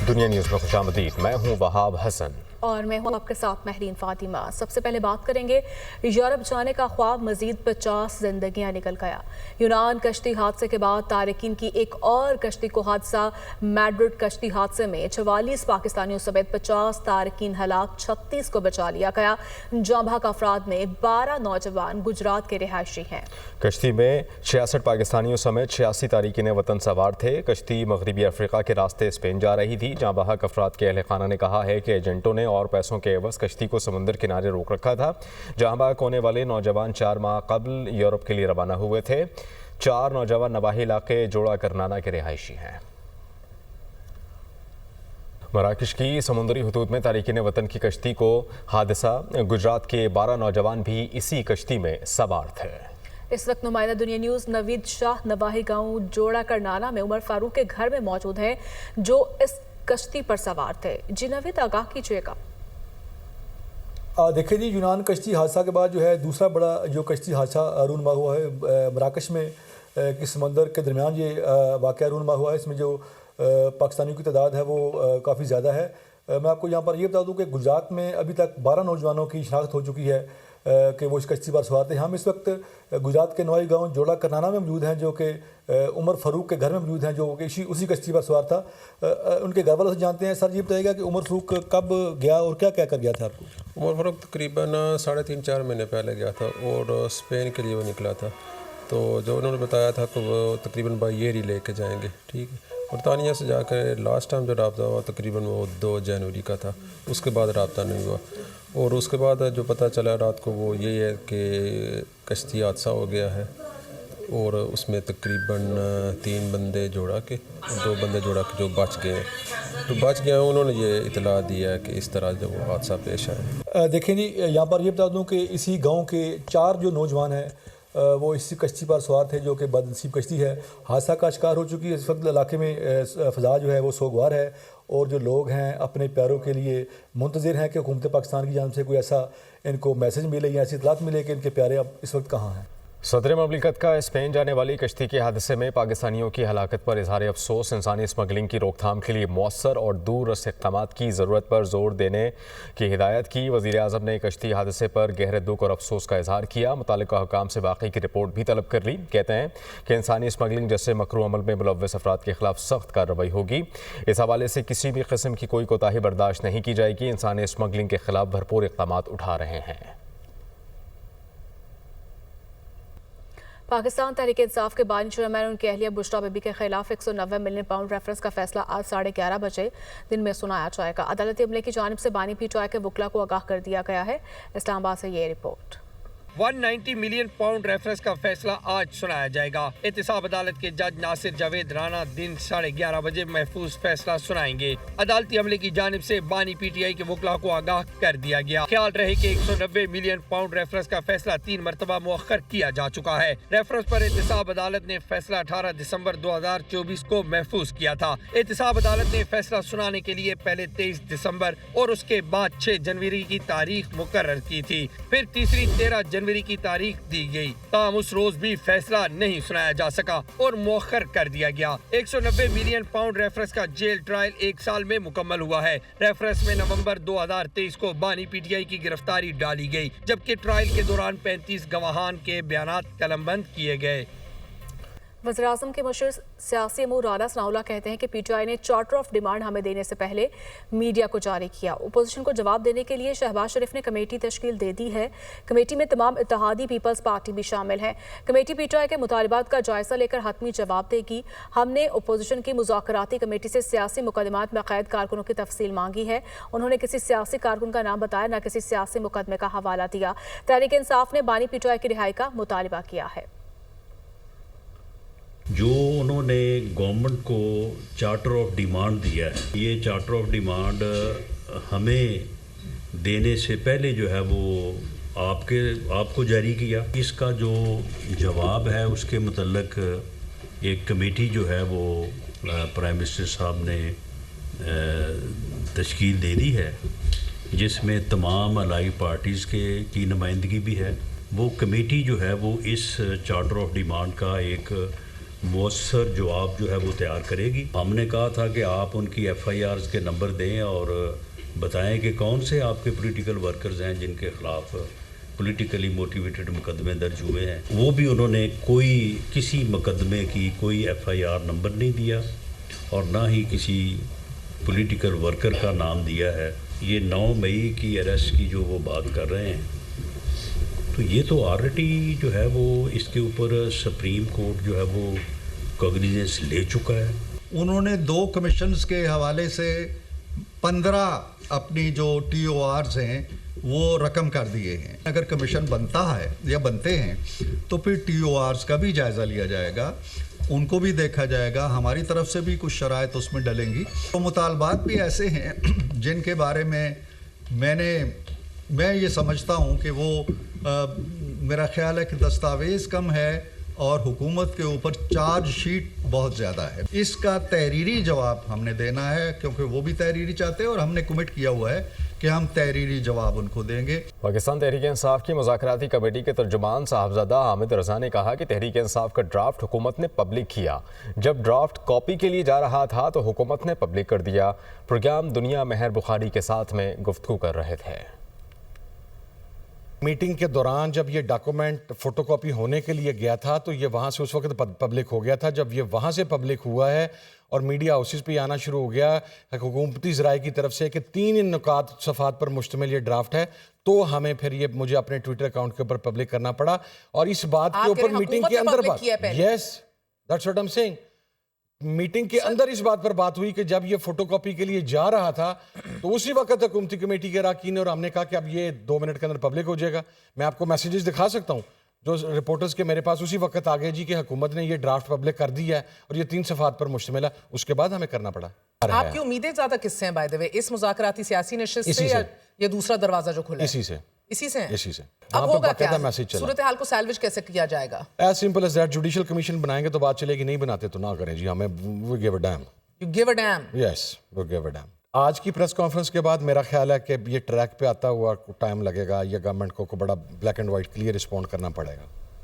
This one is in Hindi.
दुनिया न्यूज़ में खुशामदीद। मैं हूँ वहाब हसन और मैं हूँ आपके साथ महरीन फातिमा। सबसे पहले बात करेंगे, यूरोप जाने का ख्वाब मजीद 50 जिंदगियां निकल गया। यूनान कश्ती हादसे के बाद तारिकीन की एक और कश्ती को हादसा। मैड्रिड कश्ती हादसे में 44 पाकिस्तानियों समेत 50 तारिकीन हलाक, 36 को बचा लिया गया। जाँ भाग अफराद में 12 नौजवान गुजरात के रिहायशी हैं। कश्ती में 66 पाकिस्तानियों समेत 86 तारिकीन वतन सवार थे। कश्ती मगरबी अफ्रीका के रास्ते स्पेन जा रही थी। जाँ बहक अफराद के अहल खाना ने कहा है कि एजेंटों ने और पैसों के एवज कश्ती को समुद्र किनारे रोक रखा था। जहाँ बहक होने वाले नौजवान 4 माह कबल यूरोप के लिए रवाना हुए थे। 4 नौजवान नवाही इलाके जोड़ा करनाना के रिहायशी हैं। मराकश की समुद्री हदूद में तारिकीन वतन की कश्ती को हादसा। गुजरात के 12 नौजवान भी इसी कश्ती में सवार थे। इस वक्त नुमाइंदा दुनिया न्यूज़ नवीद शाह नवाही गांव जोड़ा करनाना में उमर फारूक के घर में मौजूद हैं, जो इस कश्ती पर सवार थे। जी नवीद, आगाह कीजिएगा। देखिए जी, यूनान कश्ती हादसा के बाद जो है दूसरा बड़ा जो कश्ती हादसा रूनमा हुआ है मराकश में कि समंदर के दरमियान ये वाक़या रूनमा हुआ है। इसमें जो पाकिस्तानियों की तादाद है वो काफ़ी ज़्यादा है। मैं आपको यहाँ पर ये बता दूँ कि गुजरात में अभी तक 12 नौजवानों की शनाख्त हो चुकी है कि वो इस कश्ती पर सवार थे। हम इस वक्त गुजरात के नवाई गांव जोड़ा करनाना में मौजूद हैं, जो कि उमर फारूक के घर में मौजूद हैं, जो कि उसी कश्ती पर सवार था। उनके घर वालों से जानते हैं। सर, ये बताइएगा कि उमर फारूक कब गया और क्या क्या कर गया था आपको? उमर फारूक तकरीबन 3.5-4 महीने पहले गया था और स्पेन के लिए वो निकला था। तो जो उन्होंने बताया था कि वो तकरीबन बाई ईयर ही लेके जाएंगे। ठीक है। बरतानिया से जाकर लास्ट टाइम जो रब्ता हुआ तकरीबन वो 2 जनवरी का था। उसके बाद रब्ता नहीं हुआ और उसके बाद जो पता चला रात को वो यही है कि कश्ती हादसा हो गया है और उसमें तकरीबन 3 बंदे जोड़ा के 2 बंदे जोड़ा के जो बच गए, तो बच गए उन्होंने ये इतला दिया है कि इस तरह जो हादसा पेश आया। देखें जी, यहाँ पर ये बता दूँ कि इसी गाँव के 4 जो नौजवान हैं वो इसी कश्ती पर सवार थे, जो कि बदनसीब कश्ती है, हादसा का शिकार हो चुकी है। इस वक्त इलाके में फ़ज़ा जो है वो सोगवार है और जो लोग हैं अपने प्यारों के लिए मुंतज़िर हैं कि हुकूमत पाकिस्तान की जानिब से कोई ऐसा इनको मैसेज मिले या ऐसी इतलात मिले कि इनके प्यारे अब इस वक्त कहाँ हैं। सदर ममलिकत का स्पेन जाने वाली कश्ती के हादसे में पाकिस्तानियों की हलाकत पर इजहार अफसोस। इंसानी स्मगलिंग की रोकथाम के लिए मौसर और दूर रस इक़दामात की ज़रूरत पर जोर देने की हिदायत की। वज़ीर आज़म ने कश्ती हादसे पर गहरे दुख और अफसोस का इजहार किया। मुतालिका हुकाम से वाक़ई की रिपोर्ट भी तलब कर ली। कहते हैं कि इंसानी स्मगलिंग जैसे मकरू अमल में मुलव्वस अफराद के खिलाफ सख्त कार्रवाई होगी। इस हवाले से किसी भी किस्म की कोई कोताही बर्दाश्त नहीं की जाएगी। इंसानी स्मगलिंग के खिलाफ भरपूर इक़दामात उठा रहे हैं। पाकिस्तान तहरीक इंसाफ के बानी चेयरमैन उनकी अहलिया बुशरा बीबी के खिलाफ 190 मिलियन पाउंड रेफरेंस का फैसला आज 11:30 बजे दिन में सुनाया जाएगा। अदालती अमले की जानिब से बानी पीटीआई के वकला को आगाह कर दिया गया है। इस्लामाबाद से ये रिपोर्ट। 190 मिलियन पाउंड रेफरेंस का फैसला आज सुनाया जाएगा। एहतसाब अदालत के जज नासिर जावेद राना दिन 11:30 बजे महफूज फैसला सुनाएंगे। अदालती अमले की जानिब से बानी पीटीआई के वकला को आगाह कर दिया गया। ख्याल रहे कि 190 मिलियन पाउंड रेफरेंस का फैसला 3 मरतबा मुअख्खर किया जा चुका है। रेफरेंस पर एहतसाब अदालत ने फैसला 18 दिसंबर 2024 को महफूज किया था। एहतसाब अदालत ने फैसला सुनाने के लिए पहले 23 दिसंबर और उसके बाद 6 जनवरी की तारीख मुकर्रर की थी। फिर तीसरी 13 जनवरी की तारीख दी गई, ताहम उस रोज भी फैसला नहीं सुनाया जा सका और मुअख्खर कर दिया गया। 190 मिलियन पाउंड रेफरेंस का जेल ट्रायल 1 साल में मुकम्मल हुआ है। रेफरेंस में नवंबर 2023 को बानी पीटीआई की गिरफ्तारी डाली गई, जबकि ट्रायल के दौरान 35 गवाहान के बयानात कलमबंद किए गए। वज़ीर-ए-आज़म के मशहूर सियासी अमूर राना सनाउल्लाह कहते हैं कि पीटीआई ने चार्टर ऑफ डिमांड हमें देने से पहले मीडिया को जारी किया। अपोजिशन को जवाब देने के लिए शहबाज शरीफ ने कमेटी तश्कील दे दी है। कमेटी में तमाम इत्तेहादी पीपल्स पार्टी भी शामिल है। कमेटी पीटीआई के मुतालिबात का जायजा लेकर हतमी जवाब देगी। हमने अपोजिशन की मुज़ाकराती कमेटी से सियासी मुकदमात में कैद कारकुनों की तफसील मांगी है। उन्होंने किसी सियासी कारकुन का नाम बताया, न किसी सियासी मुकदमे का हवाला दिया। तहरीक इंसाफ ने बानी पीटीआई की रिहाई का मुतालिबा किया है। जो उन्होंने गवर्नमेंट को चार्टर ऑफ डिमांड दिया है, ये चार्टर ऑफ डिमांड हमें देने से पहले जो है वो आपको जारी किया। इसका जो जवाब है उसके मतलब एक कमेटी जो है वो प्राइम मिनिस्टर साहब ने तश्कील दे दी है, जिसमें तमाम अलाई पार्टीज़ की नुमाइंदगी भी है। वो कमेटी जो है वो इस चार्टर ऑफ डिमांड का एक मौसर जवाब जो है वो तैयार करेगी। हमने कहा था कि आप उनकी FIRs के नंबर दें और बताएं कि कौन से आपके पॉलिटिकल वर्कर्स हैं जिनके खिलाफ पॉलिटिकली मोटिवेटेड मुकदमे दर्ज हुए हैं। वो भी उन्होंने किसी मुकदमे की कोई FIR नंबर नहीं दिया और ना ही किसी पॉलिटिकल वर्कर का नाम दिया है। ये 9 मई की अरेस्ट की जो वो बात कर रहे हैं, तो ये तो ऑलरेडी जो है वो इसके ऊपर सुप्रीम कोर्ट जो है वो कॉग्निजेंस ले चुका है। उन्होंने 2 कमीशंस के हवाले से 15 अपनी जो TORs हैं वो रकम कर दिए हैं। अगर कमीशन बनता है या बनते हैं तो फिर TORs का भी जायज़ा लिया जाएगा, उनको भी देखा जाएगा, हमारी तरफ से भी कुछ शराइत उसमें डलेंगी। तो मुतालबात भी ऐसे हैं जिनके बारे में मैं ये समझता हूँ कि वो मेरा ख्याल है कि दस्तावेज़ कम है और हुकूमत के ऊपर चार्ज शीट बहुत ज़्यादा है। इसका तहरीरी जवाब हमने देना है क्योंकि वो भी तहरीरी चाहते हैं और हमने कमिट किया हुआ है कि हम तहरीरी जवाब उनको देंगे। पाकिस्तान तहरीक-ए-इंसाफ की मुज़ाकराती कमेटी के तर्जुमान साहबजादा हामिद रज़ा ने कहा कि तहरीक-ए-इंसाफ का ड्राफ्ट हुकूमत ने पब्लिक किया। जब ड्राफ्ट कॉपी के लिए जा रहा था तो हुकूमत ने पब्लिक कर दिया। प्रोग्राम दुनिया मेहर बुखारी के साथ में गुफ्तगू कर रहे थे। मीटिंग के दौरान जब ये डॉक्यूमेंट फोटोकॉपी होने के लिए गया था तो ये वहाँ से उस वक्त पब्लिक हो गया था। जब ये वहाँ से पब्लिक हुआ है और मीडिया हाउसेस पे आना शुरू हो गया हुकूमती ज़राए की तरफ से कि 3 नुकात सफ़ात पर मुश्तमिल ये ड्राफ्ट है, तो हमें फिर ये मुझे अपने ट्विटर अकाउंट के ऊपर पब्लिक करना पड़ा। और इस बात के ऊपर मीटिंग के अंदर बात, yes that's what I am saying, meeting के अंदर इस बात पर बात हुई कि जब ये फोटोकॉपी के लिए जा रहा था तो उसी वक्त हुकूमती कमेटी के अरकान और हमने कहा कि अब ये 2 मिनट के अंदर पब्लिक हो जाएगा। मैं आपको मैसेजेस दिखा सकता हूँ जो रिपोर्टर्स के मेरे पास उसी वक्त आ गए जी कि हुकूमत ने ये ड्राफ्ट पब्लिक कर दिया है और ये 3 सफ़ात पर मुश्तमिल है। उसके बाद हमें करना पड़ा। आपकी उम्मीदें ज्यादा किससे हैं बाय द वे, इस मुज़ाकराती सियासी नशिस्त से या ये दूसरा दरवाजा जो खुला है? इसी से इसी से। अब होगा क्या? मैसेज चला। सूरत हाल को सैल्वेज कैसे किया जाएगा? As simple as that, judicial commission बनाएंगे तो बात चलेगी, नहीं बनाते तो ना करें जी, हमें we give a damn. You give a damn? Yes, we give a damn. आज की प्रेस कॉन्फ्रेंस के बाद मेरा ख्याल है कि ये ट्रैक पे आता हुआ टाइम लगेगा या गवर्नमेंट को बड़ा black and white clear respond करना पड़ेगा।